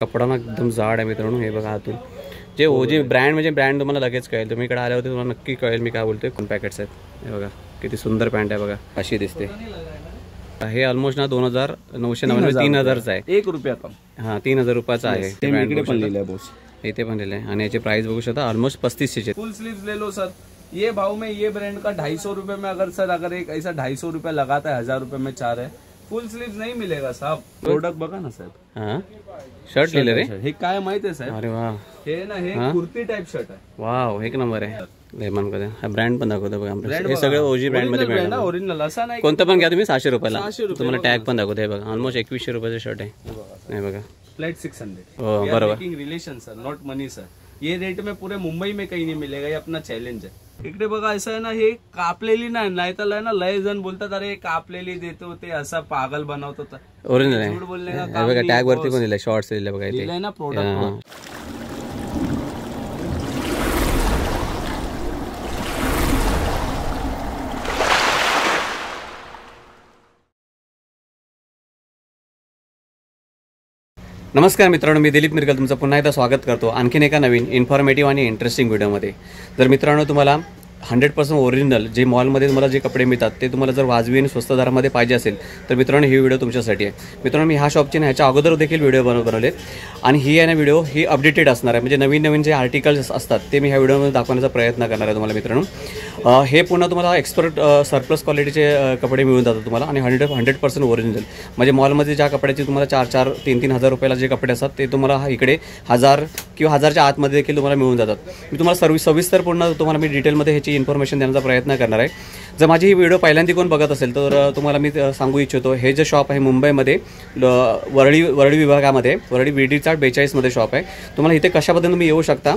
कपडा ना एकदम जाड आहे मित्रांनो। हे बघा आतून जे ओजी ब्रँड म्हणजे ब्रँड तुम्हाला लगेच कळेल। तुम्ही इकडे आल्यावरती तुम्हाला नक्की कळेल मी काय बोलतोय। कोण पॅकेट्स आहेत हे बघा, किती सुंदर पॅन्ट आहे बघा, अशी दिसते। हे ऑलमोस्ट ना 2999 3000चा आहे, 1 रुपया कम। हां 3000 रुपयाचा आहे। ते इकडे पण लिहिलंय बॉस, इथे पण लिहिलंय आणि याची प्राइस बघू शकता ऑलमोस्ट 3500 फुल स्लीव्स ले लो सर। ये भाव में ये ब्रांड का 250 रुपए में अगर एक ऐसा 250 रुपए लगाता है 1000 रुपए में 4 है। फुल स्लीव्स नहीं मिलेगा साहब। प्रोडक्ट बघा ना साहेब। हां शर्ट लिहिले रे, हे काय माहित आहे साहेब? अरे वाह, हे ना हे कुर्ती टाइप शर्ट आहे। वाव एक नंबर आहे। लेमन मध्ये हा ब्रँड पण दाखवतो बघा आपल्याला। हे सगळे ओजी ब्रँड मध्ये मिळणार, ओरिजिनल असा नाही। कोणतं पण घ्या तुम्ही 600 रुपयाला। तुम्हाला टॅग पण दाखवतो हे बघा, ऑलमोस्ट 2100 रुपयाचं शर्ट आहे। हे बघा फ्लैट 600। हो बरोबर, relation sir not money sir. ये रेट में पूरे मुंबई में कहीं नहीं मिलेगा, ये अपना चॅलेंज आहे। इकडे बघा असं आहे ना, हे कापलेली नाही तर ना लय जण बोलतात अरे कापलेली देतो ते असा पागल बनवतो। ओरिजिनल आहे, झूठ बोलने का हे काम बघा नहीं। टॅग वरती पण दिलंय, शॉर्ट्स दिले बघा इथे दिलंय ना प्रोडक्ट। नमस्कार मित्रांनो, मी दिलीप मिरकल तुमचं पुन्हा एकदा स्वागत करतो आणखीन एका नवीन इन्फॉर्मेटिव्ह आणि इंटरेस्टिंग व्हिडिओमध्ये। जर मित्रांनो तुम्हाला 100% ओरिजिनल जे मॉलमध्ये तुम्हाला जे कपडे मिळतात ते तुम्हाला जर वाजवी आणि स्वस्त दरामध्ये पाहिजे असेल तर मित्रांनो ही व्हिडिओ तुमच्यासाठी आहे। मित्रांनो मी ह्या शॉपची ह्याच्या अगोदर देखील व्हिडिओ बनवलेत आणि ही आहे ना व्हिडिओ ही अपडेटेड असणार आहे, म्हणजे नवीन जे आर्टिकल्स असतात ते मी ह्या व्हिडिओमध्ये दाखवण्याचा प्रयत्न करणार आहे तुम्हाला मित्रांनो। हे पुन्हा तुम्हाला एक्सपर्ट सरप्लस क्वालिटीचे कपडे मिळून जातात तुम्हाला आणि 100% ओरिजिनल, म्हणजे मॉलमध्ये ज्या कपड्याची तुम्हाला 4-4, 3-3 हजार रुपयाला जे कपडे असतात ते तुम्हाला इकडे 1000 किंवा 1000च्या आतमध्ये देखील तुम्हाला मिळून जातात। मी तुम्हाला सविस्तर पूर्ण तुम्हाला मी डिटेलमध्ये ह्याची इन्फॉर्मेशन देण्याचा प्रयत्न करणार आहे। जर माझी ही व्हिडिओ पहिल्यांदा कोण बघत असेल तर तुम्हाला मी सांगू इच्छितो, हे जे शॉप आहे मुंबईमध्ये वरळी विभागामध्ये, वरळी BD 42 मध्ये शॉप आहे। तुम्हाला इथे कशा पद्धतीने तुम्ही येऊ शकता।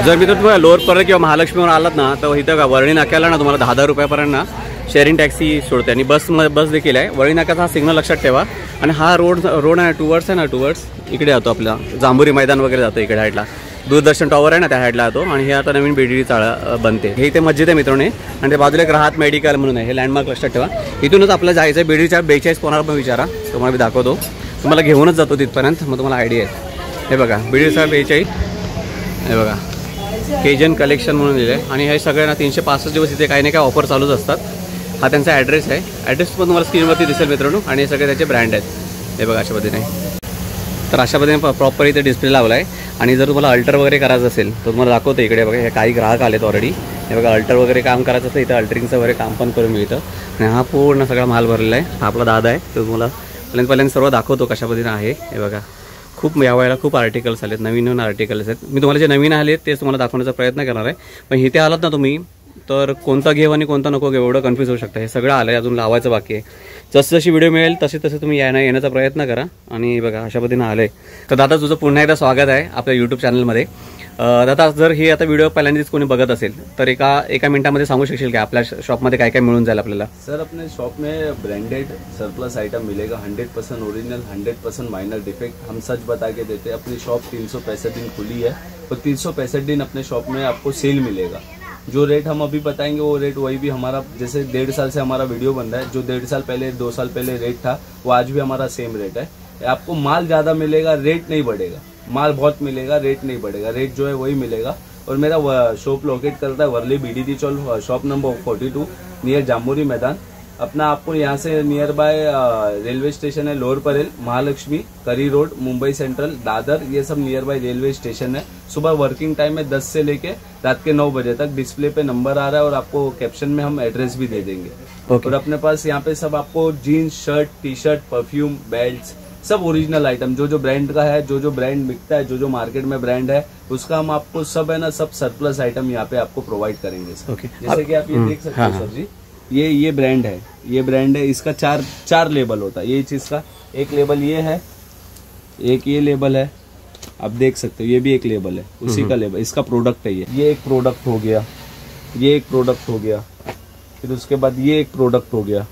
जर मी तर तुम्हाला लोअर परत किंवा महालक्ष्मीवर आलात ना तर इथं का वरळी नाक्याला ना तुम्हाला 10,000 रुपयापर्यंत ना शेअरिंग टॅक्सी सोडते आणि बस देखील आहे। वरळी नाक्याचा हा सिग्नल लक्षात ठेवा आणि हा रोड आहे टुवर्ड्स इकडे जातो, आपला जांभुरी मैदान वगैरे जातो इकडे साईडला, दूरदर्शन टॉवर आहे ना त्या साईडला जातो आणि हे आता नवीन BD चाळ बनते। हे इथे मस्जिद आहे मित्रांनो आणि त्या बाजूला एक राहत मेडिकल म्हणून आहे, हे लँडमार्क लक्षात ठेवा। इथूनच आपल्याला जायचं आहे BD 42, कोणाला पण विचारा तुम्हाला मी दाखवतो, तुम्हाला घेऊनच जातो तिथपर्यंत, मग तुम्हाला आयडिया आहे। हे बघा BD 42, हे बघा केजन कलेक्शन म्हणून दिलं आहे आणि हे सगळे ना 365 दिवस इथे काही ना काही ऑफर चालूच असतात। हा त्यांचा ॲड्रेस आहे, ॲड्रेस पण तुम्हाला स्क्रीनवरती दिसेल मित्रांनो आणि हे सगळे त्याचे ब्रँड आहेत। हे बघा अशा पद्धतीने, तर अशा पद्धतीने प्रॉपर इथे डिस्प्ले लावला आहे आणि जर तुम्हाला अल्टर वगैरे करायचं असेल तर तुम्हाला दाखवतो इकडे बघा, हे काही ग्राहक आलेत ऑलरेडी। हे बघा अल्टर वगैरे काम करायचं असेल इथं अल्टरिंगचं वगैरे काम पण करून मिळतं आणि हा पूर्ण सगळा माल भरलेला आहे। हा आपला दादा आहे, तो तुम्हाला पहिल्यांदा सर्व दाखवतो कशा पद्धतीने आहे। हे बघा खूप यावेळेला खूप आर्टिकल्स आलेत, नवीन आर्टिकल्स आहेत। मी तुम्हाला जे नवीन आले तेच तुम्हाला दाखवण्याचा प्रयत्न करणार आहे, पण इथे आलात ना तुम्ही तर कोणता घेऊ आणि कोणता नको घेऊ एवढं कन्फ्यूज होऊ शकतं। हे सगळं आलं आहे, अजून लावायचं बाकी आहे। जशी व्हिडिओ मिळेल तसे तुम्ही येण्याचा प्रयत्न करा आणि बघा अशा पद्धतीने आलं आहे। तर दादा तुझं पुन्हा एकदा स्वागत आहे आपल्या यूट्यूब चॅनलमध्ये। दादा जर ही आता व्हिडिओ पहिल्यांदाच कोणी बघत असेल तर एका मिनिटामध्ये सांगू शकशील की आपल्या शॉपमध्ये काय काय मिळून जाईल आपल्याला? सर अपने शॉप में ब्रांडेड सरप्लस आइटम मिलेगा, 100% ओरिजिनल, 100% माइनर डिफेक्ट। हम सच बता के देते हैं। अपनी शॉप 365 दिन खुली है और 365 दिन अपने शॉप में आपको सेल मिलेगा। जो रेट हम अभी बताएंगे वो रेट वही भी हमारा, जैसे 1.5 साल से हमारा वीडियो बन रहा है, जो 1.5 साल पहले 2 साल पहले रेट था वो आज भी हमारा सेम रेट है। आपको माल ज्यादा मिलेगा, रेट नहीं बढ़ेगा। माल बहुत मिलेगा, रेट नहीं बढ़ेगा, रेट जो है वही मिलेगा। और मेरा शॉप लोकेट करता है Worli BD shop number 42 near Jamboree Maidan. अपना आपको यहाँ से नियर बाय रेलवे स्टेशन है Lower Parel, Mahalaxmi, Currey Road, Mumbai Central, Dadar, ये सब नियर बाय रेलवे स्टेशन है। सुबह वर्किंग टाइम है 10 से लेके रात के 9 बजे तक। डिस्प्ले पे नंबर आ रहा है और आपको कैप्शन में हम एड्रेस भी दे देंगे। और अपने पास यहाँ पे सब आपको jeans, shirt, T-shirt, perfume, belt, सब ओरिजिनल आइटम, जो ब्रांड का है, जो ब्रांड बिकता है, जो मार्केट में ब्रांड है उसका हम आपको सब है ना सब सरप्लस आइटम यहाँ पे आपको प्रोवाइड करेंगे। जैसे कि आप ये देख सकते हो सर जी, ये ब्रांड है, ये ब्रांड है, इसका चार लेबल होता है। ये चीज का एक लेबल ये है, एक ये लेबल है, आप देख सकते हो, ये भी एक लेबल है, उसी का लेबल, इसका प्रोडक्ट है। ये एक प्रोडक्ट हो गया, ये एक प्रोडक्ट हो गया, फिर उसके बाद ये एक प्रोडक्ट हो गया।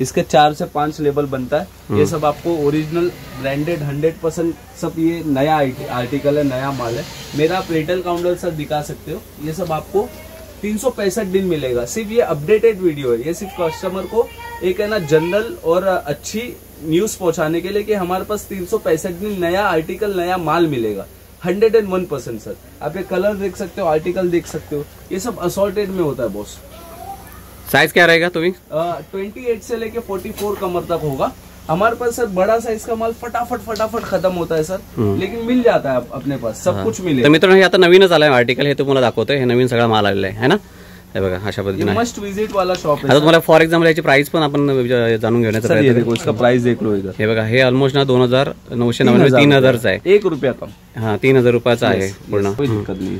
इसके 4 से 5 लेबल बनता है। ये सब आपको ओरिजिनल ब्रांडेड 100% सब, ये नया आर्टिकल है, नया माल है। मेरा आप रिटेल काउंटर सर दिखा सकते हो। ये सब आपको 365 दिन मिलेगा। सिर्फ ये अपडेटेड वीडियो है, ये सिर्फ कस्टमर को एक है ना जनरल और अच्छी न्यूज पहुंचाने के लिए कि हमारे पास 365 दिन नया आर्टिकल, नया माल मिलेगा। 101% सर। आप ये कलर देख सकते हो, आर्टिकल देख सकते हो, ये सब असॉर्टेड में होता है बॉस। साइज क्या रहेगा तुम्ही? 28 से लेके 44 कमर तक होगा हमारे पास सर। बड़ा साइज का माल फटाफट खत्म होता है सर, लेकिन मिल जाता है अपने पास, सब कुछ मिलेगा। तर मित्रांनो हे आता नवीनच आलंय आर्टिकल, हे तुम्हाला दाखवतोय, हे नवीन सगळा माल आलेला आहे ना, हे बघा अशा पद्धतीने आहे. मस्ट विजिट वाला शॉप है। आता तुम्हाला फॉर एक्झाम्पल याची प्राइस पण आपण जाणून घेण्याचा सर ये प्रयत्न देखो, इसका प्राइस देख लो इधर। हे बघा, हे ऑलमोस्ट ना 2,999 3,000चा आहे. 1 रुपया कम। हा 3,000 रुपयाचा आहे पूर्ण. कोई दिक्कत नहीं।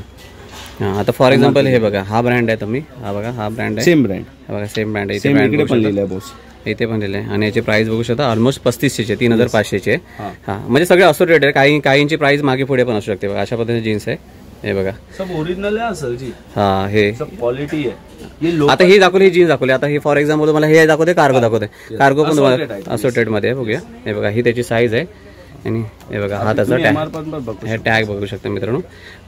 हा आता फॉर एक्झाम्पल हे बघा, हा ब्रँड आहे तुम्ही, हा बघा हा ब्रँड आहे, सेम ब्रँड, हे बघा सेम ब्रँड आहे. इथे सेम ब्रँड इकडे पण लिहिलंय बॉस, इथे पण दिले आणि याची प्राइस बघू शकता ऑलमोस्ट 3500 3,500 हा. हा म्हणजे सगळे असोसिएटेड आहे. काहींची प्राइस मागे पुढे पण असू शकते बघा, अशा पद्धतीने जीन्स आहे. हे बघा सब ओरिजिनल है सर जी, हा हे सब क्वालिटी है ये आता ही दाखवली, ही जीन्स दाखवली. आता ही फॉर एक्झाम्पल तुम्हाला हे दाखवते, कार्गो दाखवते, कार्गो पण तुम्हाला Assorted असोटेड मध्ये बघूया. हे बघा ही त्याची साईज आहे आणि हे बघा हा त्याचा टॅग, हे टॅग बघू शकता मित्रांनो.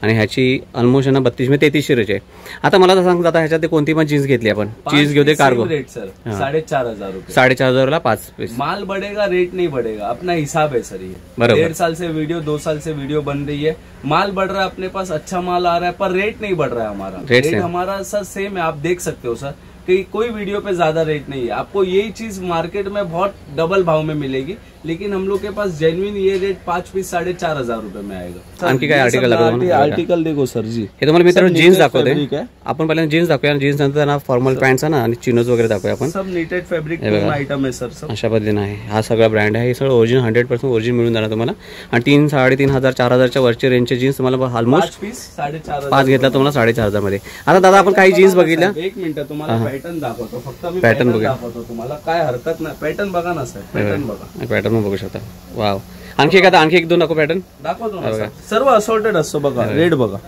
आणि ह्याची ऑलमोस्ट ना 32 ते 33 आहे. आता मला तर सांगता, आता ह्याच्यात कोणती पण जीन्स घेतली आपण, जीन्स घेऊ दे कार्गो, रेट सर 4,500 रुपये. 4,500 ला 5 पीस. माल बढ़ेगा, रेट नहीं बढ़ेगा, अपना हिसाब है सर ये। बराबर। 1.5 साल से वीडियो, 2 साल से वीडियो बन रही है, माल बढ़ रहा है अपने पास, अच्छा माल आ रहा है, पर रेट नहीं बढ़ रहा है हमारा। Rate rate same। हमारा सर सेम है, आप देख सकते हो सर कि कोई वीडियो पे ज्यादा रेट नहीं है। आपको यही चीज मार्केट में बहुत डबल भाव में मिलेगी, लेकिन हम लोग के पास जेन्युइन ये रेट 5 पीस 4,500 रुपए में आएगा। आणखी काय आर्टिकल दाखवतो? आर्टिकल देखो सर जी, हे तुम्हाला मित्रांनो जीन्स दाखवते. फैब्रिक है, आपण पहिल्यांदा जीन्स दाखवूया, जीन्स नंतर ना फॉर्मल पॅन्ट्स ना आणि चिनोज वगैरे दाखवूया आपण. सब नीटेड फैब्रिक आइटम है सर सब। अशा पद्धतीने आहे हा सगळा ब्रँड आहे. हे सगळं ओरिजिनल 100% ओरिजिनल मिळून जाणार तुम्हाला. आणि 3,000 3,500 4,000च्या वरचे रेंजचे जीन्स तुम्हाला ऑलमोस्ट 5 पीस 4,500 5 घेतला तुम्हाला 4,500 मध्ये. आता दादा आपण काही जीन्स बघितल्या, एक मिनिट तुम्हाला पॅटर्न दाखवतो, फक्त मी Pattern पॅटर्न बघूया. दाखवतो तुम्हाला, काय हरकत नाही. पॅटर्न बघा ना सर, पॅटर्न बघा, पॅटर्न बघू शकता. वाव, आणखी एक आता आणखी एक दोन दाखव पॅटर्न. दाखवतो ना सर, सर्व असॉर्टेड असतो बघा. रेट बघा,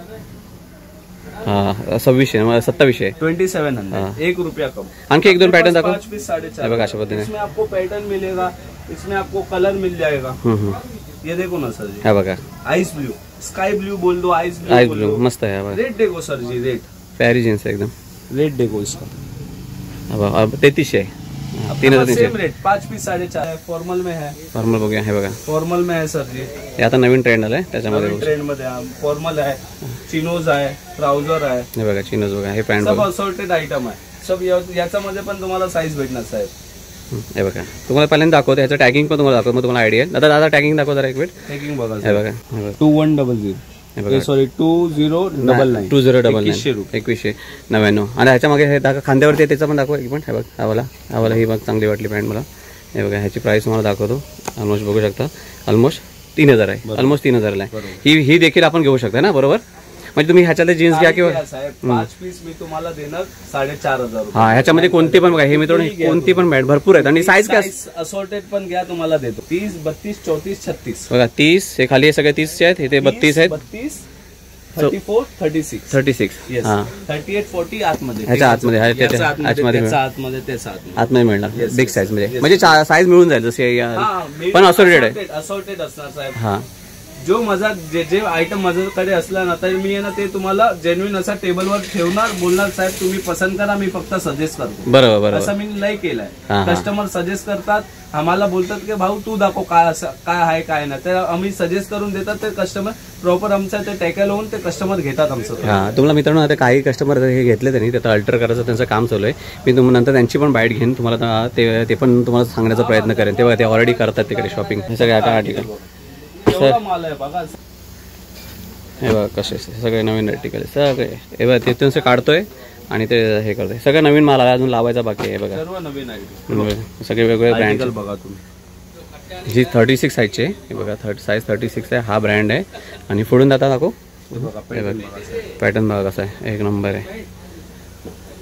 हा 2600 2700. 2700, 1 रुपया कम. आणखी एक दोन पॅटर्न दाखव. 5 पीस 4,500 बघा अशा पद्धतीने. इसमें आपको पैटर्न मिलेगा, इसमें आपको कलर मिल जाएगा. ये देखो ना सर जी, हा बघा आइस ब्लू, स्काई ब्लू बोल दो, आइस ब्लू आइस बोल ब्लू दो. मस्त आहे. हा बघा रेट देखो सर जी, रेट पॅरी जीन्स आहे एकदम. रेट देखो इसका, हा बघा 3300 आहे. 3,300 सेम रेट, 5 पीस 4,500. फॉर्मल में है, फॉर्मल बघूया. हे बघा फॉर्मल में है सर जी, हे आता नवीन ट्रेंड आलाय त्याच्यामध्ये बघू. ट्रेंड मध्ये फॉर्मल आहे, चिनोज आहे, ट्राउजर आहे, हे बघा चिनोज बघा, हे पॅन्ट सब बघा. असॉर्टेड आयटम आहे. सब याच्यामध्ये पण तुम्हाला साईज भेटणार साहेब. हे बघा तुम्हाला पहिल्यांदा दाखवतो, ह्याचं टॅगिंग पण तुम्हाला दाखवतो, मग तुम्हाला आयडिया. दादा टॅगिंग दाखव जरा एक मिनिट. टॅगिंग बघा, हे बघा, हे बघा 2100, हे बघा सॉरी 2099, 2099 2199. आणि ह्याच्या मागे हे दाखव खांद्यावरती आहे, त्याचं पण दाखव एक मिनिट. हे बघ आवाला ही बघ चांगली वाटली पॅन्ट मला. हे बघा ह्याची प्राइस तुम्हाला दाखवतो, ऑलमोस्ट बघू शकता ऑलमोस्ट 3,000 आहे, ऑलमोस्ट 3,000 आहे. ही देखील आपण घेऊ शकता ना, बरोबर. म्हणजे तुम्ही ह्याच्यातले जीन्स घ्या किंवा साहेब 5 पीस मी तुम्हाला देणार 4,500 रुपये. हा ह्याच्यामध्ये कोणती पण बघा, हे मित्रांनो कोणती पण बॅट भरपूर आहेत. आणि साईज काय असॉर्टेड पण घ्या, तुम्हाला देतो 30 32 34 36 बघा. 30 हे खाली हे सगळे 30 आहेत, हे 32 आहेत, 32 34 36 36 हा 38 40 आतमध्ये, ह्याच्या आतमध्ये आतमध्ये आतमध्ये मिळणार बिग साईज म्हणजे साईज मिळून जाईल जसे पण असोर्टेड आहे. असॉर्टेड असणार साहेब. हा जो माझा जे आयटम माझ्याकडे असला ना, तर मी ना ते तुम्हाला जेन्युइन असा टेबलवर ठेवणार, बोलणार साहेब तुम्ही पसंत करा, मी फक्त सजेस्ट करतो. बरोबर असं मी नाही केलंय. हा. कस्टमर सजेस्ट करतात, आम्हाला बोलतात की भाऊ तू दाखव काय असं काय आहे काय नाही, तर आम्ही सजेस्ट करून देतात. ते कस्टमर प्रॉपर आमचं ते टॅकल होऊन ते कस्टमर घेतात आमचं. हा तुम्हाला मित्रांनो आता काही कस्टमर हे घेतले त्यांनी, त्याचा अल्टर करायचं त्यांचं काम चालू आहे. मी तुम्हाला नंतर त्यांची पण बाईट घेईन, तुम्हाला ते पण तुम्हाला सांगण्याचा प्रयत्न करेन. तेव्हा ते ऑलरेडी करतात तिकडे शॉपिंग. हे सगळे आता आर्टिकल माल आहे बघा. हे बघा कसे सगळे नवीन आर्टिकल सगळे. हे बघा तिथून से काढतोय आणि ते हे करतोय. सगळं नवीन माल आला, अजून लावायचा बाकी आहे. बघा सर्व नवीन आहे, सगळे वेगवेगळे ब्रँड बघा तुम्ही. जी 36 साईजची आहे. हे बघा साईज 36 आहे. हा ब्रँड आहे. आणि पुढून जाता दाखव. पॅटर्न बघा कसा आहे, एक नंबर आहे.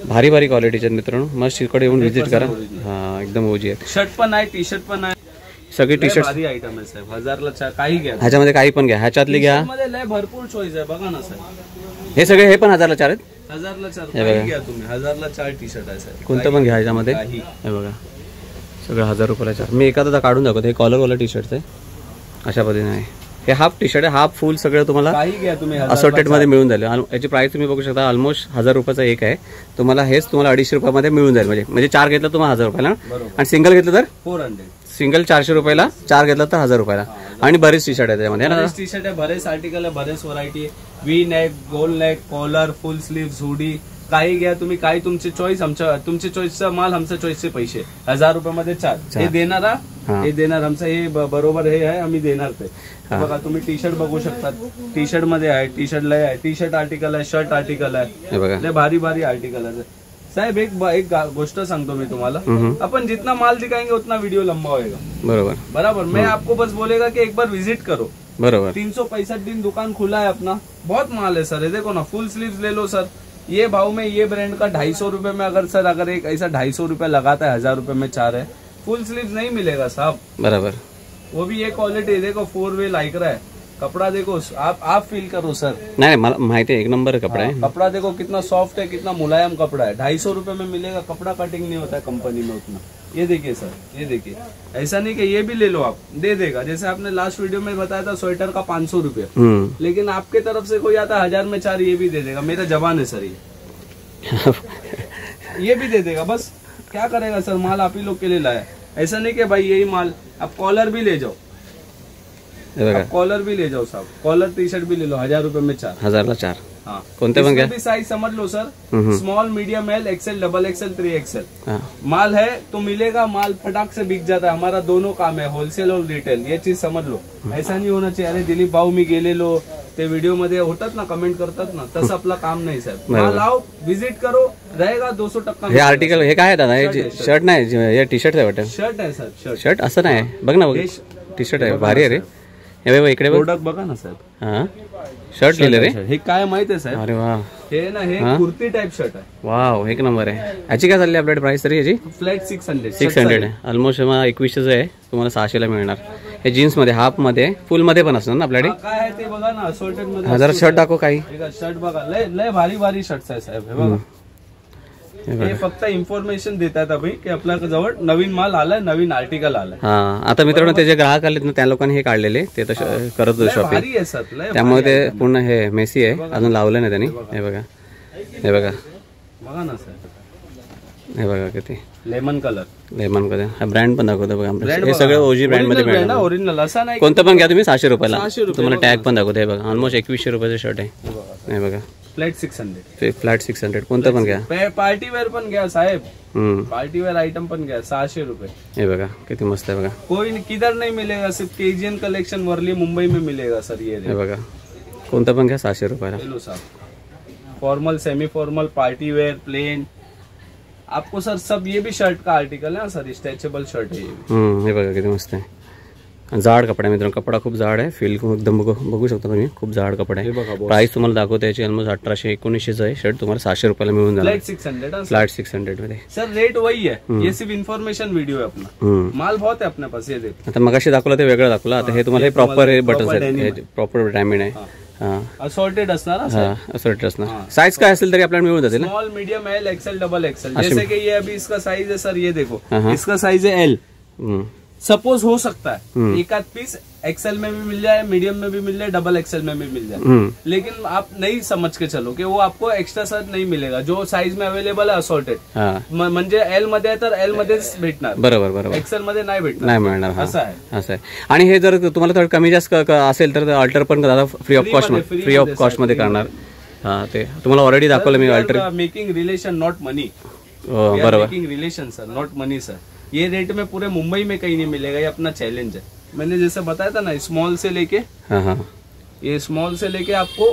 भारी भारी क्वालिटीचे मित्रांनो, मस्त इकडे येऊन व्हिजिट करा. हा एकदम ओजी आहे. शर्ट पण आहे, टी शर्ट पण आहे, सगळे टी शर्ट भारी आयटम आहे साहेब. 1000ला काही घ्या, ह्याच्यामध्ये काही पण घ्या, ह्याच्यातली घ्या. मध्ये लय भरपूर चॉईस आहे बघा ना साहेब. हे सगळे हे पण 1000ला 4 आहेत. 1000ला 4 काही घ्या तुम्ही. 1000ला 4 टी शर्ट आहे साहेब, कोणतं पण घ्या ह्याच्यामध्ये. काही. हे बघा सगळं 1000 रुपयाला 4. मी एखादा काढून दाखवतो. हे कॉलरवाला टी शर्ट आहे, अशा पद्धतीने आहे. हे हाफ टी शर्ट आहे, हाफ फुल सगळं तुम्हाला काही घ्या तुम्ही. असॉर्टेड मध्ये मिळून जाईल. याची प्राइस तुम्ही बघू शकता ऑलमोस्ट 1000 रुपयाचा एक आहे. तुम्हाला हेच तुम्हाला 250 रुपयामध्ये मिळून जाईल. म्हणजे 4 घेतलं तुम्हाला 1000 रुपयाला, आणि सिंगल घेतलं तर सिंगल 400 रुपयाला, 4 घेतला तर 1000 रुपयाला. आणि बरेच टी शर्ट आहे त्यामध्ये ना. टी शर्ट आहे, बरेच आर्टिकल आहे, बरेच व्हरायटी आहे. वी नेक, गोल नेक, कॉलर, फुल स्लीव्ह, हुडी, काही घ्या तुम्ही, काही तुमची चॉईस. तुमच्या चॉईसचा माल, आमच्या चॉईसचे पैसे. 1000 रुपयामध्ये 4 हे देणार. हे देणार आमचं, हे बरोबर हे आहे, आम्ही देणार ते. बघा तुम्ही टी शर्ट बघू शकता, टी शर्ट मध्ये आहे, टी शर्ट लय आहे, टी शर्ट आर्टिकल आहे, शर्ट आर्टिकल आहे, लय भारी भारी आर्टिकल आहे साहेब. एक गोष्ट सांगतो मी तुम्हाला, अपन जितना माल दिखाएंगे उतना वीडियो लंबा होएगा. बरोबर बराबर. मैं आपको बस बोलेगा कि एक बार विजिट करो. बरोबर. 365 दिन दुकान खुला है अपना, बहुत माल है सर. ये देखो ना, फुल स्लीव्स ले लो सर, ये भाव में, ये ब्रांड का 250 रुपए में. अगर एक ऐसा 250 रुपए लगाता है, 1000 रुपए में 4 है. फुल स्लीव्स नहीं मिलेगा साहब. बराबर. वो भी ये क्वालिटी देखो, 4 वे लाइक्रा है. कपड़ा देखो, आप फील करो सर. नाही मला माहिती आहे, एक नंबर कपड़ा है. कपड़ा देखो कितना सॉफ्ट है, कितना मुलायम कपड़ा है. 250 रुपए में मिलेगा. कपड़ा कटिंग नहीं होता है कंपनी में उतना. ये देखिए सर, ये देखिए. ऐसा नहीं कि ये भी ले लो आप, दे देगा. जैसे आपने लास्ट वीडियो में बताया था स्वेटर का 500 रुपये, लेकिन आपके तरफ से कोई आता 1000 में 4, ये भी दे देगा. मेरा जवान है सर ये भी दे देगा. बस क्या करेगा सर, माल आप ही लोग के लिए लाया. ऐसा नहीं कि भाई यही माल. आप कॉलर भी ले जाओ, कॉलर भी ले जाओ साहब. कॉलर टी शर्ट भी ले लो, 1000 रुपए में 4. 1000ला 4. हाँ, कोणते पण घ्या. साइज समझ low sir, small, medium, L, XL, double XL, 3XL. माल है तो मिलेगा. माल फटाक से बिक जाता है. हमारा दोनों काम है, होलसेल और रिटेल. ये चीज समझ लो. ऐसा नहीं होना चाहिए, अरे दिलीप भाऊ मी गेलेलो, ते व्हिडिओ मध्ये होतात ना, कमेंट करतात ना, तसं आपलं काम नाही साहेब. माल आओ, विजिट करो, रहेगा 200%. हे आर्टिकल हे काय आहे दादा? हे शर्ट नाही, हे टी शर्ट आहे वाटतं. शर्ट आहे सर, शर्ट. शर्ट असं नाही, बघ ना, बघ टी शर्ट आहे, भारी आहे रे. हे बघ इकडे, प्रोडक्ट बघा ना साहेब. हा, शर्ट लिहिलं रे. हे काय माहित आहे साहेब? अरे वा, हे ना, हे कुर्ती टाइप शर्ट आहे. वाव, एक नंबर आहे. याची काय चालली आपल्याकडे प्राइस तरी? याची फ्लॅट 600 आहे. ऑलमोस्ट 2100 आहे, तुम्हाला 600 ला मिळणार. हे जीन्स मध्ये, हाफ मध्ये, फुल मध्ये पण असणार ना आपल्याकडे. काय आहे ते बघा ना, असॉर्टेड मध्ये. 1000 शर्ट दाखव काही. शर्ट बघा, लय भारी भारी शर्ट्स आहे साहेब. हे बघा, हे फक्त इन्फॉर्मेशन देतात अभि की आपल्या जवळ नवीन माल आलाय, नवीन आर्टिकल आलाय. हा, आता मित्रांनो ते जे ग्राहक आलेत ना, त्या लोकांनी हे काढलेले, ते तर करत होते शॉपिंग, त्यामुळे ते पूर्ण हे मेसी आहे, अजून लावलं नाही त्यांनी. हे बघा, हे बघा, बघा ना सर, हे बघा किती लेमन कलर. Lemon colour. हा ब्रँड पण दाखवतो बघा. हे सगळं ओजी ब्रँड मध्ये मिळणार, ओरिजिनल. असं नाही, कोणतं पण घ्या तुम्ही 600 रुपयाला. तुम्हाला टॅग पण दाखवतो. हे बघा, ऑलमोस्ट 2100 रुपयाचं शर्ट आहे. हे बघा, फ्लॅट 600. फ्लॅट 600. कोणतं पण घ्या. पार्टी वेअर पण घ्या साहेब, पार्टी वेअर आइटम पण घ्या, 600 रुपये. हे बघा किती मस्त आहे बघा. कोई किधर नहीं मिलेगा, सिर्फ केजीएन कलेक्शन वर्ली मुंबई में मिलेगा सर. ये बघा, कोणतं पण घ्या 600 रुपयाला. लो साहब, formal, semi formal, party wear, plain, आपको सर सब. ये भी शर्ट का आर्टिकल है सर, स्ट्रेचेबल शर्ट है ये. हे बघा किती मस्त आहे. जाड कपडा मित्रांनो, कपडा खूप जाड आहे. फील एकदम बघू शकता तुम्ही, खूप जाड कपडा आहे. प्राइस तुम्हाला दाखवतो याची ऑलमोस्ट 1800-1900 आहे. शर्ट तुम्हाला 600 रुपयाला मिळून जाणार. फ्लॅट 600 मध्ये सर. रेट वही है, ये सिर्फ इन्फॉर्मेशन वीडियो है अपना. माल बहुत है अपने पास. ये देख, आता मगाशी दाखवलं ते वेगळं दाखवलं, आता हे तुम्हाला प्रॉपर बटन्स आहेत, प्रॉपर डायमंड आहे. असॉर्टेड असणार, असॉर्टेड असणार. साइज काय असेल तरी आपल्याला मिळून जाते ना. Small, medium, L, XL, double XL. जैसे कि ये अभी इसका साइज है सर, ये देखो, इसका साइज है एल. सपोज हो सकता है एक आध पीस एक्सेल में भी मिल जाए, मीडियम में भी मिल जाए, डबल एक्सेल में भी मिल जाए. लेकिन आप नहीं समझ के चलो कि वो आपको एक्स्ट्रा साइज नहीं मिलेगा. जो साइज में अवेलेबल आहे असॉर्टेड, म्हणजे एल मध्ये आहे तर एल मध्येच भेटणार. बरोबर, बरोबर. एक्सेल मध्ये नाही भेटणार, नाही मिळणार. असं आहे. आणि हे जर तुम्हाला थोडं कमी जास्त असेल तर अल्टर पण दादा फ्री ऑफ कॉस्ट मध्ये करणार. हा, ते तुम्हाला ऑलरेडी दाखवलं मी. अल्टर मेकिंग रिलेशन नॉट मनी. बरोबर, making relation sir, not money sir. ये रेट में पूरे मुंबई में कहीं नहीं मिलेगा. ये अपना चैलेंज है. मैंने जैसे बताया था ना, स्मॉल से लेके, ये स्मॉल से लेके आपको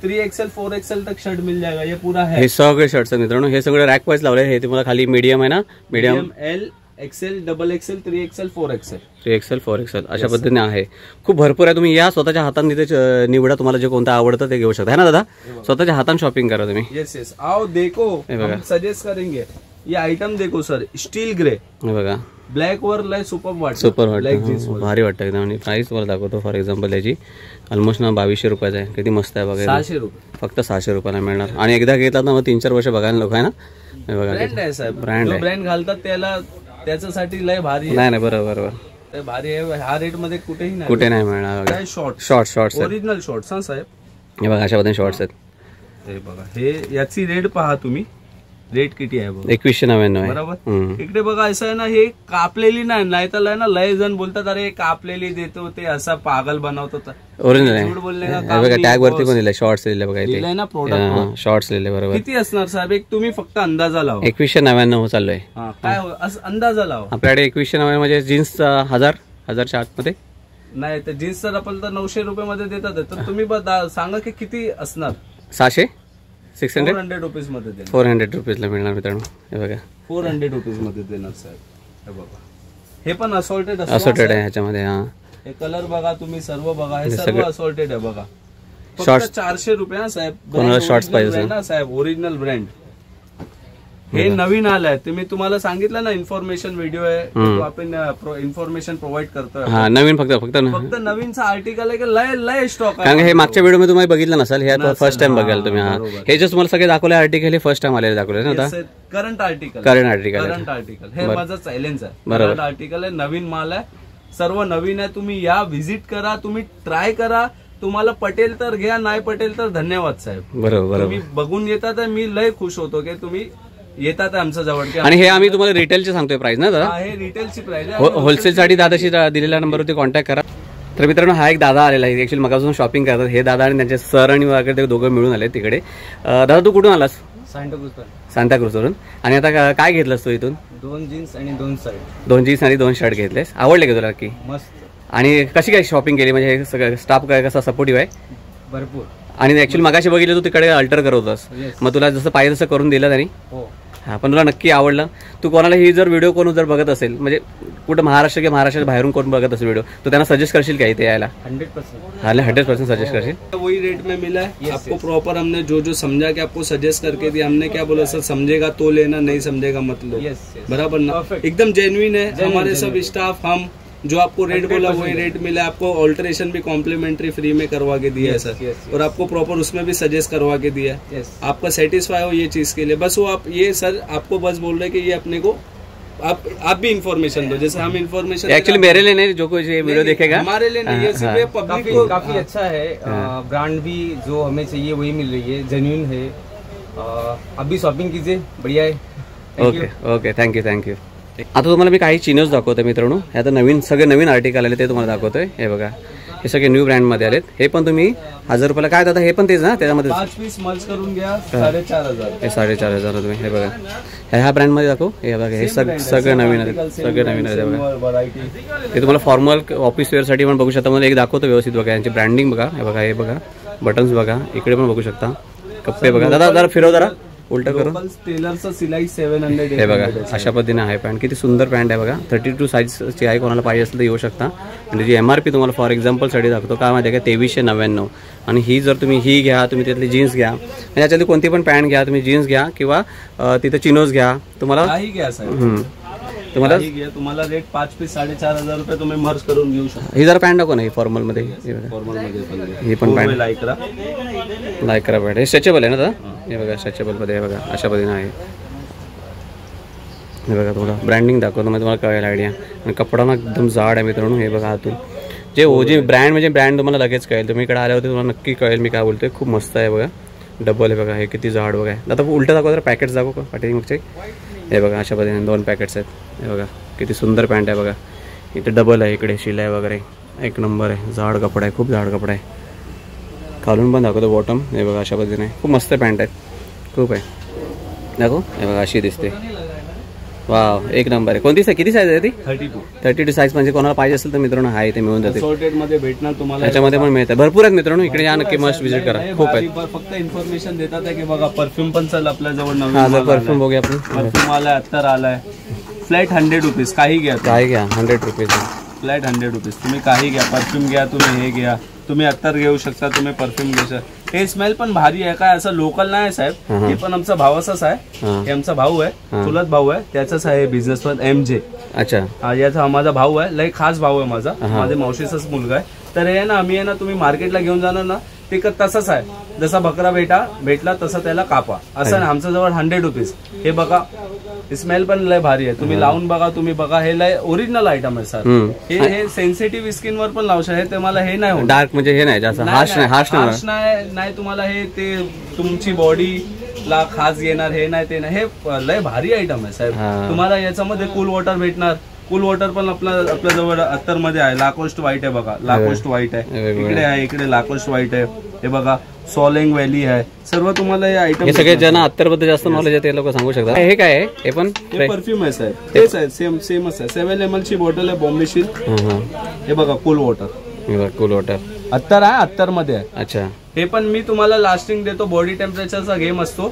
3XL 4XL तक शर्ट मिल जाएगा. ये पूरा है. हे सगळे शर्ट्स मित्रांनो, हे सगळे रॅक वाईज लावले. हे तुम्हाला खाली मीडियम आहे ना, medium, L, XL, double XL, 3XL 4XL, 3XL 4XL अशा पद्धतीने आहे. खूप भरपूर आहे. तुम्ही या स्वतःच्या हाताने तिथे निवडा, तुम्हाला जे कोणतं आवडतं ते घेऊ शकता. है ना दादा, स्वतःच्या हाताने शॉपिंग करा तुम्ही. येस येस, आओ देखो, हम सजेस्ट करेंगे. ये आइटम देखो सर, स्टील ग्रे. बघा, ब्लॅक वर लय सुपर वाटतं, भारी वाटतं एकदम. आणि प्राइस तुम्हाला दाखवतो. फॉर एक्झाम्पल याची ऑलमोस्ट ना 2200 रुपयाचा आहे. किती मस्त आहे बघा. 600 रुपये, फक्त 600 रुपयाला मिळणार. आणि एकदा घेतला ना मग 3-4 वर्ष बघायला लोक आहे ना. बघा, ब्रँड आहे साहेब, ब्रँड घालतात त्याला, त्याच्यासाठी लय भारी. नाही, बरोबर, भारी आहे. हा रेट मध्ये कुठेही नाही, कुठे नाही मिळणार. Shorts original shorts. हा साहेब, हे बघा अशा पद्धतीने शॉर्ट्स आहेत. हे बघा, हे याची रेट पहा तुम्ही. रेट किती आहे बघा 2199 आहे. बरोबर. इकडे बघा असं आहे ना, हे कापलेली नाही तर ना लय जण बोलतात अरे कापलेली देतो ते असा पागल बनवतो. ओरिजिनल आहे. झूठ बोलणे का हे काम बघा नाही, टॅग वरती boss. पण दिलंय, शॉर्ट्स दिले बघा इथे. दिलंय ना प्रोडक्ट, शॉर्ट्स दिले बरोबर. किती असणार साहेब एक तुम्ही फक्त अंदाजा लावा. 2199 चालू आहे. काय असं अंदाजा लावा. आपल्याकडे 2199 म्हणजे जीन्स 1000च्या आतमध्ये नाही तर जीन्स तर आपण तर 900 रुपये देतात, तर तुम्ही सांगा की किती असणार. 600 600 400 रुपीज मध्ये देणार. 400 रुपीजला मिळणार मित्रांनो. हे बघा 400 रुपीज मध्ये देणार साहेब. हे बघा हे पण असॉर्टेड असॉर्टेड आहे ह्याच्यामध्ये. हा हे कलर बघा तुम्ही, सर्व बघा, हे सर्व असॉर्टेड आहे बघा. Shorts. फक्त 400 रुपये ना साहेब. कोणाला शॉर्ट्स पाहिजे brand ना साहेब, ओरिजिनल ब्रँड. हे नवीन आलंय, तुम्ही तुम्हाला सांगितलं ना इन्फॉर्मेशन व्हिडिओ आहे तो आपण इन्फॉर्मेशन प्रोव्हाइड करतोय. हा नवीन फक्त नवीनचा आर्टिकल आहे की लय स्टॉक आहे. कारण हे मागच्या व्हिडिओ मध्ये तुम्ही बघितलं नसाल, हे आता फर्स्ट टाइम बघाल तुम्ही. हा हे जे तुम्हाला सगळे दाखवले आर्टिकल हे फर्स्ट टाइम आलेले दाखवले ना आता. करंट आर्टिकल हे माझं चॅलेंज आहे. करंट आर्टिकल आहे, नवीन माल आहे, सर्व नवीन आहे. तुम्ही या व्हिजिट करा, तुम्ही ट्राय करा, तुम्हाला पटेल तर घ्या, नाही पटेल तर धन्यवाद साहेब. बरोबर. तुम्ही बघून येतात मी लय खुश होतो की तुम्ही येतात आमच्या जवळ. आणि हे आम्ही तुम्हाला रिटेलचे सांगतोय प्राइस ना दादा. हे रिटेलची प्राइस आहे. होलसेल साठी दादाशी दिलेल्या नंबरवरती कॉन्टॅक्ट करा. तर मित्रांनो हा एक दादा आलेला आहे, ऍक्च्युअली मगापासून शॉपिंग करतात. हे दादा आणि त्यांचे सर आणि वगैरे ते दोघं मिळून आले तिकडे. दादा तू कुठून आलास? सांताक्रूजवरून. आणि आता काय घेतलंस तू इथून? 2 जीन्स आणि 2 शर्ट. 2 जीन्स आणि 2 शर्ट घेतलेस. आवडले का तुला की? मस्त. आणि कशी काय शॉपिंग केली, म्हणजे हे सगळं स्टाफ काय कसा सपोर्टिव्ह आहे? भरपूर. आणि ऍक्च्युली मगाशी बघितलं तू तिकडे अल्टर करत होतास, मग तुला जसं पाहिजे तसं करून दिलं त्यांनी. हा पण तुला नक्की आवडलं. तू कोणाला ही जर व्हिडिओ कोण जर बघत असेल, म्हणजे कुठं महाराष्ट्र किंवा महाराष्ट्र बाहेरून कोण बघत असेल व्हिडिओ, तो त्यांना सजेस्ट करशील का इथे यायला? 100% सजेस्ट करशील. वही रेट में मिला है आपको प्रॉपर. हमने जो समझा कि आपको सजेस्ट करके दिया. हमने क्या बोला सर, समझेगा तो लेना, नहीं समझेगा मत लो. बराबर ना, एकदम जेन्युइन है. हमारे सब स्टाफ, हम जो आपको रेट बोला वही रेट मिला. आपको ऑल्टरेशन भी कॉम्प्लीमेंट्री फ्री में करवा के दिया है सर. और आपको प्रॉपर उसमें भी सजेस्ट करवा के दिया है. आपका सेटिस्फाई हो ये चीज के लिए बस वो आप ये सर आपको बस बोल रहे कि ये अपने को आप भी इन्फॉर्मेशन दो, जैसे हम इन्फॉर्मेशन. एक्चुअली मेरे लिए नहीं, जो कोई ये वीडियो देखेगा हमारे लिए नहीं, ये सिर्फ पब्लिक को. काफी अच्छा है. ब्रांड भी जो हमें चाहिए वही मिल रही है, जेन्युइन है. आप भी शॉपिंग कीजिए, बढ़िया है. Okay thank you. आता तुम्हाला मी काही चिनोज दाखवतोय मित्रांनो. हे आता नवीन सगळे नवीन आर्टिकल आले ते तुम्हाला दाखवतोय. हे बघा हे सगळे न्यू ब्रँड मध्ये आलेत. हे पण तुम्ही 1000 रुपयाला. काय दादा हे पण तेच ना, त्याच्यामध्ये 5 पीस मर्ज करून घ्या 4500. हे 4500 तुम्ही. हे बघा ह्या ब्रँड मध्ये दाखव. हे बघा हे सगळे नवीन आहेत, सगळे नवीन आहेत. बघा हे तुम्हाला फॉर्मल ऑफिस वेअर साठी पण बघू शकता. मला एक दाखवतो व्यवस्थित. बघा यांची ब्रँडिंग बघा. हे बघा, हे बघा बटन्स बघा, इकडे पण बघू शकता. कप्पे बघा. दादा जरा फिरव, जरा उलटा करून. टेलरचं सिलाई 700. हे बघा अशा पद्धतीने आहे पॅन्ट. किती सुंदर पॅन्ट आहे बघा. 32 साईजची आहे. कोणाला पाहिजे असेल तर येऊ शकता. आणि जी MRP तुम्हाला फॉर एक्झाम्पलसाठी दाखवतो. काय माहिती आहे का, 2399. आणि ही जर तुम्ही ही घ्या, तुम्ही त्यातली जीन्स घ्या, म्हणजे याच्यातली कोणती पण पॅन्ट घ्या, तुम्ही जीन्स घ्या किंवा तिथं चिनोज घ्या, तुम्हाला तुम्हाला रेट 5 पीस 4500 रुपये तुम्ही मर्ज करून घेऊ शकता. ही जरा पॅन्ट दाखव ना, ही फॉर्मल मध्ये. ही पण पॅन्ट लायक्रा पॅन्ट. हे स्ट्रेचेबल आहे ना दादा. हे बघा स्ट्रेचेबल मध्ये. हे बघा अशा पद्धतीने आहे. हे बघा तुम्हाला ब्रँडिंग दाखवतो म्हणजे तुम्हाला कळेल आयडिया. आणि कपडा ना एकदम जाड आहे मित्रांनो. हे बघा आतून जे ओजी ब्रँड म्हणजे ब्रँड तुम्हाला लगेच कळेल. तुम्ही इकडे आले होते तुम्हाला नक्की कळेल मी काय बोलतोय. खूप मस्त आहे बघा. डबल आहे बघा. हे किती जाड बघा. आता उलटं दाखवा, तर पॅकेट्स दाखव का पाठी मागचे. हे बघा अशा पद्धतीने 2 पॅकेट्स आहेत. हे बघा किती सुंदर पॅन्ट आहे बघा. इथे डबल आहे, इकडे शिलाई वगैरे एक नंबर आहे. जाड कपडा आहे, खूप जाड कपडा आहे. खालून पण दाखवतो बॉटम. हे बघा अशा पद्धतीने खूप मस्त पॅन्ट आहे, खूप आहे. दाखव. हे बघा अशी दिसते. वाव एक नंबर आहे. कोणती किती साईज आहे ती? 32 साईज. म्हणजे कोणाला पाहिजे असेल तर मित्रांनो हा इथे मिळून जाते. सॉर्टेड मध्ये भेटणार तुम्हाला. याच्यामध्ये पण मिळतात. भरपूर आहेत मित्रांनो. इकडे या नक्की मस्ट विजिट करा. खूप आहेत. फक्त इन्फॉर्मेशन देतात की बघा परफ्यूम पण चल आपल्या जवळ नवीन. हा जर परफ्यूम बघूया आपण. परफ्यूम आलाय, अत्तर आलाय. Flat 100 rupees. काही घ्या, काय घ्या 100 रुपीज. Flat 100 rupees. तुम्ही काही घ्या, परफ्यूम घ्या, तुम्ही हे घ्या, तुम्ही अत्तर घेऊ शकता, तुम्ही परफ्यूम घेऊ शकता. हे स्मेल पण भारी आहे. काय असं लोकल नाही साहेब. हे पण आमचा भावाचाच आहे. हे आमचा भाऊ आहे, चुलत भाऊ आहे. त्याचाच आहे बिझनेसमॅन MJ. अच्छा. याचा माझा भाऊ आहे, लय खास भाऊ आहे माझा. माझ्या मावशीचाच मुलगा आहे. तर हे ना आम्ही आहे ना, तुम्ही मार्केटला घेऊन जाणार ना, ते तसंच आहे. जसा बकरा भेटला तसा त्याला कापा असं ना. आमच्या जवळ 100 रुपीज. हे बघा स्मेल पण लय भारी आहे. तुम्ही लावून बघा, तुम्ही बघा. हे लय ओरिजिनल आयटम आहे सर. हे सेन्सिटिव्ह स्किन वर पण लावू शकता. ते मला हे नाही होत. डार्क म्हणजे हे नाही जास्त हार्श नाही. नाही तुम्हाला हे ते तुमची बॉडी ला खास येणार हे नाही ते नाही, हे लय भारी आयटम आहे साहेब. हा. तुम्हाला याच्यामध्ये कूल वॉटर भेटणार. कूल वॉटर पण आपल्या जवळ अत्तरमध्ये आहे. लाकोस्ट व्हाईट आहे बघा, लाकोस्ट व्हाईट आहे. वेगवेगळं. इकडे आहे, इकडे लाकोस्ट व्हाईट आहे. हे बघा सॉलेंग व्हॅली आहे. सर्व तुम्हाला हे आयटम. हे सगळे ज्यांना अत्तरबद्दल जास्त नॉलेज आहे ते लोक सांगू शकतात. हे काय आहे? हे पण हे परफ्यूम आहे साहेब. तेच आहे, सेमच आहे. 7 ml ची बॉटल आहे बॉम्बेशील. हे बघा कूल वॉटर, कूल वॉटर अत्तर आहे, अत्तर मध्ये आहे. अच्छा. हे पण मी तुम्हाला लास्टिंग देतो. बॉडी टेम्परेचरचा गेम असतो.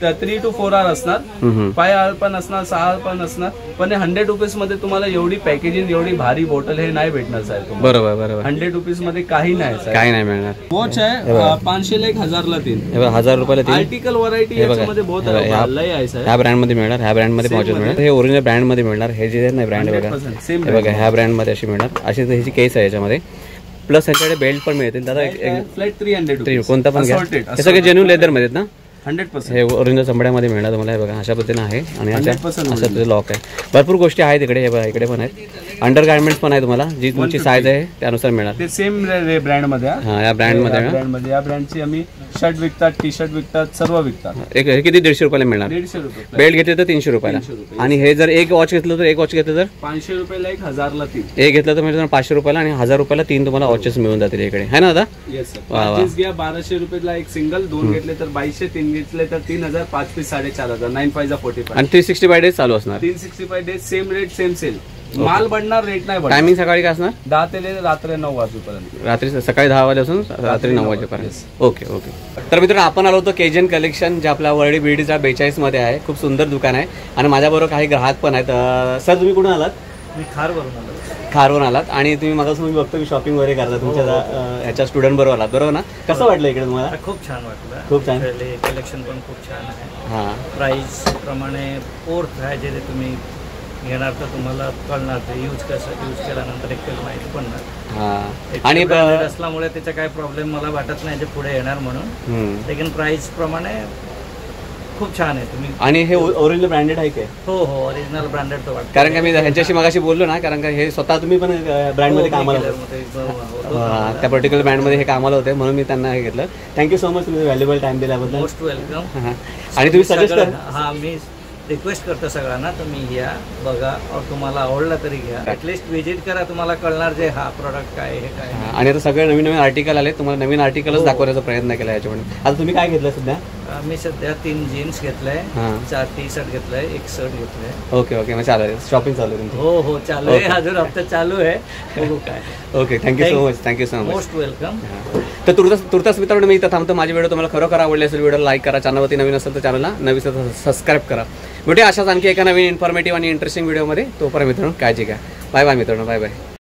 3 to 4 hour असणार, 5 hour पण असणार, 6 hour पण असणार. पण 100 रुपीज मध्ये तुम्हाला एवढी पॅकेजिंग, एवढी भारी बॉटल हे नाही भेटणार साहेब तुम्हाला. बरोबर बरोबर. 100 रुपीज मध्ये काही नाही साहेब. काही नाही मिळणार. वॉच आहे 500 ला 1, 1000 ला 3. हे बघा 1000 रुपयाला 3. आर्टिकल व्हरायटी याच्यामध्ये बहुत लय आहे साहेब. ह्या ब्रँड मध्ये मिळणार, ह्या ब्रँड मध्ये पावचेस मिळणार. हे ओरिजिनल ब्रँड मध्ये मिळणार. हे जे नाही ब्रँड बघा, 100% सेम हे बघा ह्या ब्रँड मध्ये अशी मिळणार. अशी ह्याची केस आहे याच्यामध्ये. प्लस ह्याच्याकडे बेल्ट पण मिळतील दादा. Flat 300 rupees. कोणता पण घ्या. Assorted, हे सगळे जेन्युइन लेदर मध्ये आहेत ना. 100%. हे ओरिजिनल चमड्यामध्ये मिळणार तुम्हाला. हे बघा अशा पद्धतीने आहे आणि 100% अशा लॉक आहे. भरपूर गोष्टी आहेत इकडे. हे बघा इकडे पण आहेत. अंडर गार्मेंट्स पण आहे तुम्हाला. जी तुमची साईज आहे त्यानुसार मिळणार. ते सेम ब्रँड मध्ये आहे. हा या ब्रँड मध्ये ब्रँड मध्ये, या ब्रँडची आम्ही शर्ट विकतात, टी शर्ट विकतात, सर्व विकतात. एक हे किती 150 रुपयाला मिळणार. 150 रुपये. बेल्ट घेतले तर 300 रुपयाला. आणि हे जर एक वॉच घेतलं तर 500 रुपयाला 1, 1000 ला 3. एक घेतलं तर म्हणजे 500 रुपयाला आणि 1000 रुपयाला 3 तुम्हाला वॉचेस मिळून जातील इकडे. है ना दादा. Yes sir. वा, वा. 25 घ्या 1200 रुपयाला एक सिंगल. 2 घेतले तर 2200, 3 घेतले तर 3000, 5 पीस 4500, 9 5 45. आणि 365 डेज चालू असणार. 365 days same rate, same sale. माल बढ़णार, रेट नाही बढ़णार. टायमिंग सकाळी काय असणार. 10 ते रात्री 9 वाजेपर्यंत. रात्री सकाळी 10 वाजेपासून रात्री 9 वाजेपर्यंत. Okay okay. तर मित्रांनो आपण आलो होतो केजन कलेक्शन, जे आपल्या वर्डी बीडीचा 42 मध्ये आहे. खूप सुंदर दुकान आहे आणि माझ्याबरोबर काही ग्राहक पण आहेत. सर तुम्ही कुठून आलात. मी खारवरून आलो. खारवरून आलात आणि तुम्ही मगापासून मी बघतो की शॉपिंग वगैरे करता तुमच्या ह्याच्या स्टुडंट बरोबर आलात बरोबर ना. कसं वाटलं इकडे तुम्हाला. खूप छान वाटलं. खूप छान. कलेक्शन पण खूप छान आहे. हां प्राइस प्रमाणे फोर्थ आहे जे तुम्ही घेणार तर तुम्हाला कळणार ते यूज केल्यानंतर एक माहिती पडणार. हां आणि असल्यामुळे त्याचा काय प्रॉब्लेम मला वाटत नाही जे पुढे येणार म्हणून. लेकिन प्राइस प्रमाणे खूप छान आहे. तुम्ही आणि हे ओरिजिनल ब्रँडेड आहे काय. हो हो ओरिजिनल ब्रँडेड तो वाटतं. कारण का मी ह्यांच्याशी मगाशी बोललो ना, कारण का हे स्वतः तुम्ही पण ब्रँडमध्ये कामाला त्या पर्टिक्युलर ब्रँडमध्ये हे कामाला होते म्हणून मी त्यांना हे घेतलं. थँक्यू सो मच तुम्ही व्हॅल्युएबल टाइम दिल्याबद्दल. Most welcome. आणि तुम्ही सजेस्ट करा. हां मी रिक्वेस्ट करतो सगळ्यांना तुम्ही या बघा और तुम्हाला आवडला तरी घ्या. ॲटलिस्ट व्हिजिट करा, तुम्हाला कळणार जे हा प्रोडक्ट काय हे काय. आणि आता सगळे नवीन नवीन आर्टिकल आले. तुम्हाला नवीन आर्टिकलच दाखवण्याचा प्रयत्न केला याच्यामध्ये. आता तुम्ही काय घेतलं सध्या. मी सध्या 3 जीन्स घेतलंय, 4 टी शर्ट घेतलंय, 1 शर्ट घेतलंय. ओके ओके मग चालेल. शॉपिंग चालू आहे तुमची. हो हो चालू आहे. अजून हप्ता चालू आहे. बघू काय. Okay thank you so much. Thank you so much. Most welcome. तर तुर्तास मित्रांनो मी इथं थांबतो. माझी व्हिडिओ तुम्हाला खरोखर आवडली असेल व्हिडिओ लाईक करा. चॅनलवरती नवीन असेल तर चॅनलला नवीन सबस्क्राईब करा. भेटूया अशाच आणखी एका नवीन इन्फॉर्मेटिव्ह आणि इंटरेस्टिंग व्हिडिओमध्ये. तोपर्यंत मित्रांनो काळजी घ्या. बाय बाय मित्रांनो. Bye bye.